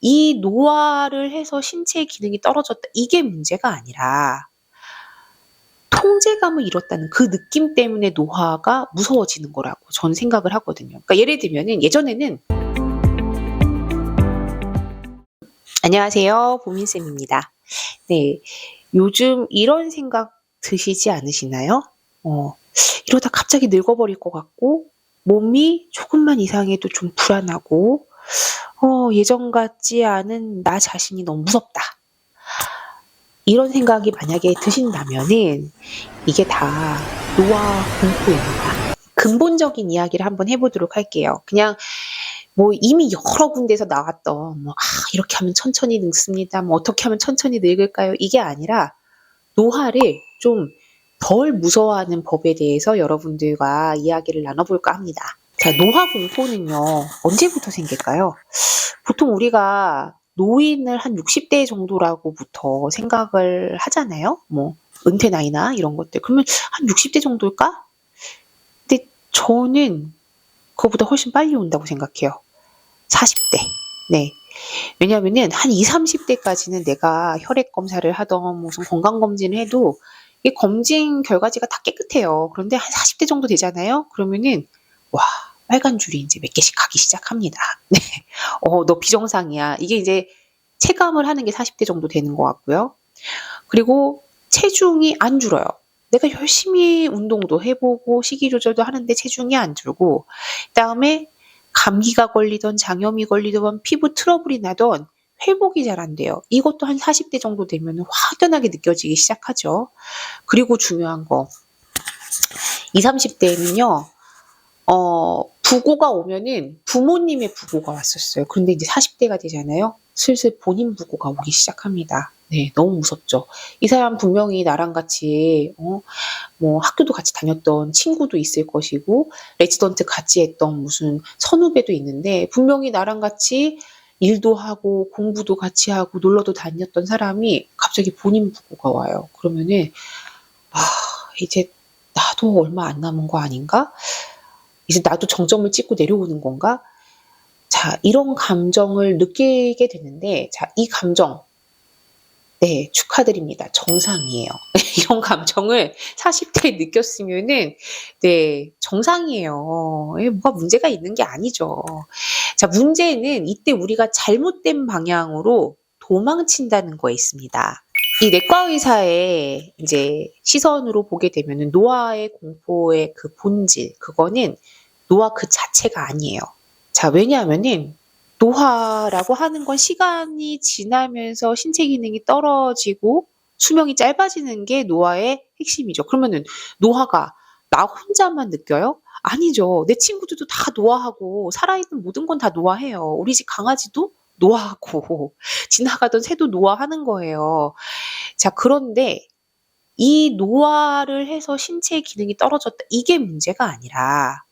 이 노화를 해서 신체의 기능이 떨어졌다, 이게 문제가 아니라 통제감을 잃었다는 그 느낌 때문에 노화가 무서워지는 거라고 저는 생각을 하거든요. 그러니까 예를 들면은 예전에는 안녕하세요. 보민쌤입니다. 네. 요즘 이런 생각 드시지 않으시나요? 이러다 갑자기 늙어버릴 것 같고, 몸이 조금만 이상해도 좀 불안하고, 예전 같지 않은 나 자신이 너무 무섭다. 이런 생각이 만약에 드신다면은 이게 다 노화 공포입니다. 근본적인 이야기를 한번 해보도록 할게요. 그냥 뭐 이미 여러 군데에서 나왔던 이렇게 하면 천천히 늙습니다. 뭐 어떻게 하면 천천히 늙을까요? 이게 아니라 노화를 좀 덜 무서워하는 법에 대해서 여러분들과 이야기를 나눠볼까 합니다. 자, 노화 공포는요, 언제부터 생길까요? 보통 우리가 노인을 한 60대 정도라고부터 생각을 하잖아요. 뭐 은퇴 나이나 이런 것들. 그러면 한 60대 정도일까? 근데 저는 그거보다 훨씬 빨리 온다고 생각해요. 40대. 네. 왜냐면은 한 20, 30대까지는 내가 혈액 검사를 하던 무슨 건강 검진을 해도 이 검진 결과지가 다 깨끗해요. 그런데 한 40대 정도 되잖아요. 그러면은 와, 빨간 줄이 이제 몇 개씩 가기 시작합니다. 네. 너 비정상이야. 이게 이제 체감을 하는 게 40대 정도 되는 것 같고요. 그리고 체중이 안 줄어요. 내가 열심히 운동도 해보고 식이 조절도 하는데 체중이 안 줄고, 그다음에 감기가 걸리던 장염이 걸리던 피부 트러블이 나던 회복이 잘 안 돼요. 이것도 한 40대 정도 되면 확연하게 느껴지기 시작하죠. 그리고 중요한 거, 20, 30대에는요, 부고가 오면은 부모님의 부고가 왔었어요. 그런데 이제 40대가 되잖아요. 슬슬 본인 부고가 오기 시작합니다. 네, 너무 무섭죠. 이 사람 분명히 나랑 같이 뭐 학교도 같이 다녔던 친구도 있을 것이고, 레지던트 같이 했던 무슨 선후배도 있는데, 분명히 나랑 같이 일도 하고 공부도 같이 하고 놀러도 다녔던 사람이 갑자기 본인 부고가 와요. 그러면은 이제 나도 얼마 안 남은 거 아닌가? 이제 나도 정점을 찍고 내려오는 건가? 자, 이런 감정을 느끼게 되는데, 자, 이 감정, 네, 축하드립니다. 정상이에요. 이런 감정을 40대에 느꼈으면은, 네, 정상이에요. 뭐가 문제가 있는 게 아니죠. 자, 문제는 이때 우리가 잘못된 방향으로 도망친다는 거에 있습니다. 이 내과 의사의 이제 시선으로 보게 되면은 노화의 공포의 그 본질, 그거는 노화 그 자체가 아니에요. 자, 왜냐하면은 노화라고 하는 건 시간이 지나면서 신체 기능이 떨어지고 수명이 짧아지는 게 노화의 핵심이죠. 그러면은 노화가 나 혼자만 느껴요? 아니죠. 내 친구들도 다 노화하고 살아있는 모든 건 다 노화해요. 우리 집 강아지도 노화하고 지나가던 새도 노화하는 거예요. 자, 그런데 이 노화를 해서 신체의 기능이 떨어졌다, 이게 문제가 아니라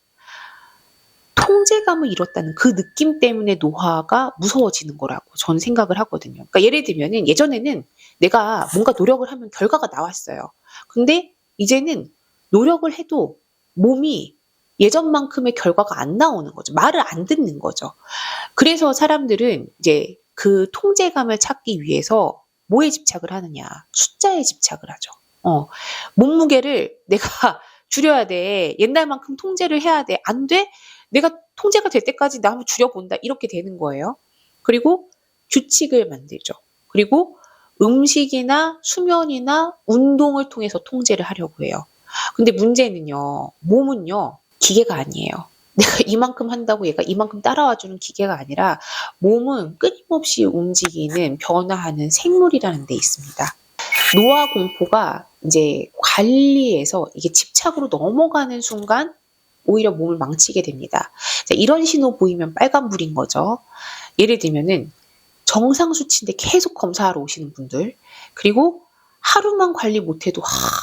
통제감을 잃었다는 그 느낌 때문에 노화가 무서워지는 거라고 저는 생각을 하거든요. 그러니까 예를 들면은 예전에는 내가 뭔가 노력을 하면 결과가 나왔어요. 근데 이제는 노력을 해도 몸이 예전만큼의 결과가 안 나오는 거죠. 말을 안 듣는 거죠. 그래서 사람들은 이제 그 통제감을 찾기 위해서 뭐에 집착을 하느냐? 숫자에 집착을 하죠. 몸무게를 내가 줄여야 돼. 옛날만큼 통제를 해야 돼. 안 돼? 내가 통제가 될 때까지 나 한번 줄여본다. 이렇게 되는 거예요. 그리고 규칙을 만들죠. 그리고 음식이나 수면이나 운동을 통해서 통제를 하려고 해요. 근데 문제는요, 몸은요, 기계가 아니에요. 내가 이만큼 한다고 얘가 이만큼 따라와주는 기계가 아니라 몸은 끊임없이 움직이는, 변화하는 생물이라는 데 있습니다. 노화 공포가 이제 관리에서 이게 집착으로 넘어가는 순간 오히려 몸을 망치게 됩니다. 자, 이런 신호 보이면 빨간불인 거죠. 예를 들면은 정상 수치인데 계속 검사하러 오시는 분들, 그리고 하루만 관리 못해도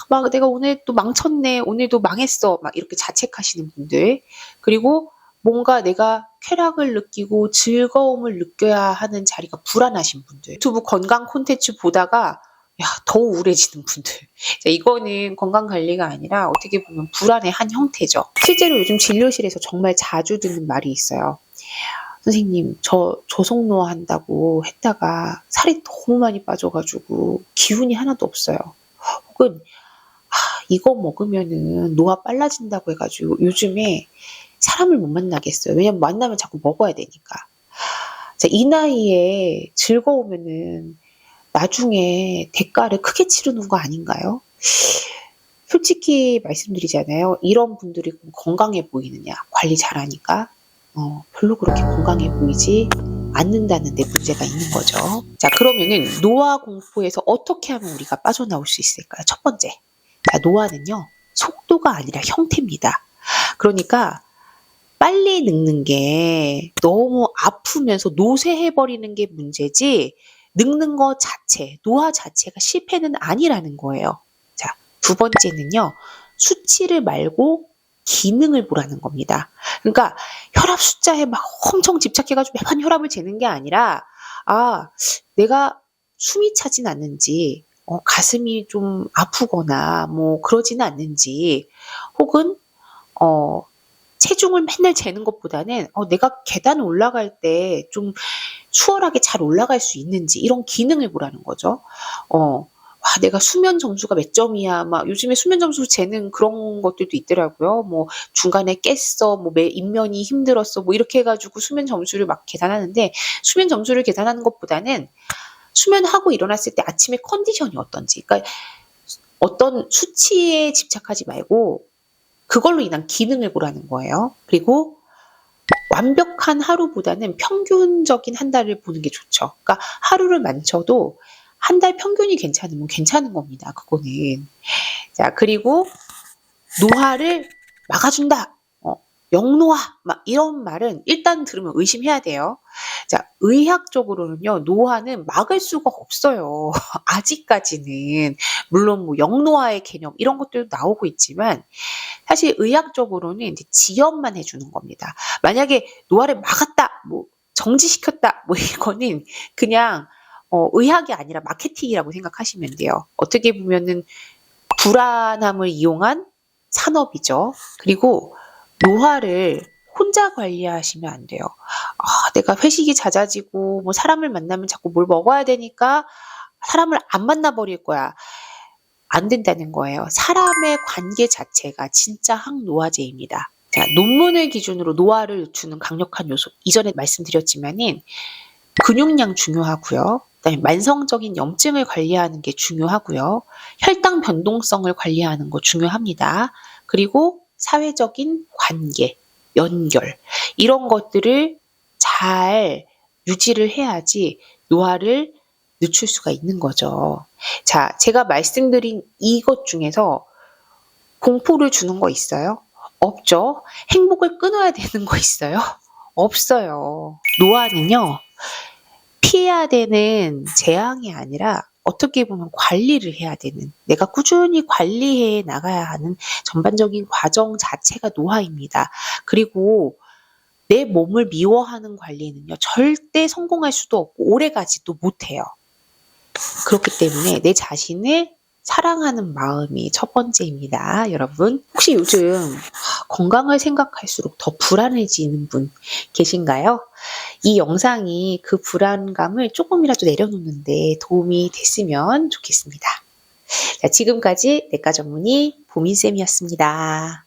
막 내가 오늘 또 망쳤네, 오늘도 망했어, 막 이렇게 자책하시는 분들, 그리고 뭔가 내가 쾌락을 느끼고 즐거움을 느껴야 하는 자리가 불안하신 분들, 유튜브 건강 콘텐츠 보다가 더 우울해지는 분들. 자, 이거는 건강 관리가 아니라 어떻게 보면 불안의 한 형태죠. 실제로 요즘 진료실에서 정말 자주 듣는 말이 있어요. 선생님, 저 조속노화 한다고 했다가 살이 너무 많이 빠져가지고 기운이 하나도 없어요. 혹은 이거 먹으면은 노화 빨라진다고 해가지고 요즘에 사람을 못 만나겠어요. 왜냐면 만나면 자꾸 먹어야 되니까. 자, 이 나이에 즐거우면은 나중에 대가를 크게 치르는 거 아닌가요? 솔직히 말씀드리잖아요. 이런 분들이 건강해 보이느냐? 관리 잘하니까. 별로 그렇게 건강해 보이지 않는다는 데 문제가 있는 거죠. 자, 그러면은 노화 공포에서 어떻게 하면 우리가 빠져나올 수 있을까요? 첫 번째. 자, 노화는요, 속도가 아니라 형태입니다. 그러니까 빨리 늙는 게 너무 아프면서 노쇠해버리는 게 문제지, 늙는 것 자체, 노화 자체가 실패는 아니라는 거예요. 자, 두 번째는요, 수치를 말고 기능을 보라는 겁니다. 그러니까 혈압 숫자에 막 엄청 집착해가지고 매번 혈압을 재는 게 아니라, 내가 숨이 차진 않는지, 가슴이 좀 아프거나 뭐 그러지는 않는지, 혹은 체중을 맨날 재는 것보다는 내가 계단 올라갈 때 좀 수월하게 잘 올라갈 수 있는지, 이런 기능을 보라는 거죠. 내가 수면 점수가 몇 점이야. 막 요즘에 수면 점수 재는 그런 것들도 있더라고요. 뭐 중간에 깼어, 뭐 인면이 힘들었어, 뭐 이렇게 해가지고 수면 점수를 막 계산하는데, 수면 점수를 계산하는 것보다는 수면하고 일어났을 때 아침에 컨디션이 어떤지, 그러니까 어떤 수치에 집착하지 말고 그걸로 인한 기능을 보라는 거예요. 그리고 완벽한 하루보다는 평균적인 한 달을 보는 게 좋죠. 그러니까 하루를 많쳐도 한 달 평균이 괜찮으면 괜찮은 겁니다. 그거는. 자, 그리고 노화를 막아준다. 영노화. 막 이런 말은 일단 들으면 의심해야 돼요. 자, 의학적으로는요, 노화는 막을 수가 없어요. 아직까지는. 물론 뭐 영노화의 개념 이런 것들도 나오고 있지만, 사실 의학적으로는 이제 지연만 해주는 겁니다. 만약에 노화를 막았다, 뭐 정지시켰다, 뭐 이거는 그냥 의학이 아니라 마케팅이라고 생각하시면 돼요. 어떻게 보면은 불안함을 이용한 산업이죠. 그리고 노화를 혼자 관리하시면 안 돼요. 내가 회식이 잦아지고 뭐 사람을 만나면 자꾸 뭘 먹어야 되니까 사람을 안 만나버릴 거야. 안 된다는 거예요. 사람의 관계 자체가 진짜 항노화제입니다. 자, 논문을 기준으로 노화를 늦추는 강력한 요소. 이전에 말씀드렸지만은 근육량 중요하고요. 그다음에 만성적인 염증을 관리하는 게 중요하고요. 혈당 변동성을 관리하는 거 중요합니다. 그리고 사회적인 관계, 연결, 이런 것들을 잘 유지를 해야지 노화를 늦출 수가 있는 거죠. 자, 제가 말씀드린 이것 중에서 공포를 주는 거 있어요? 없죠. 행복을 끊어야 되는 거 있어요? 없어요. 노화는요, 피해야 되는 재앙이 아니라 어떻게 보면 관리를 해야 되는, 내가 꾸준히 관리해 나가야 하는 전반적인 과정 자체가 노화입니다. 그리고 내 몸을 미워하는 관리는요, 절대 성공할 수도 없고 오래가지도 못해요. 그렇기 때문에 내 자신을 사랑하는 마음이 첫 번째입니다. 여러분, 혹시 요즘 건강을 생각할수록 더 불안해지는 분 계신가요? 이 영상이 그 불안감을 조금이라도 내려놓는 데 도움이 됐으면 좋겠습니다. 자, 지금까지 내과 전문의 보민쌤이었습니다.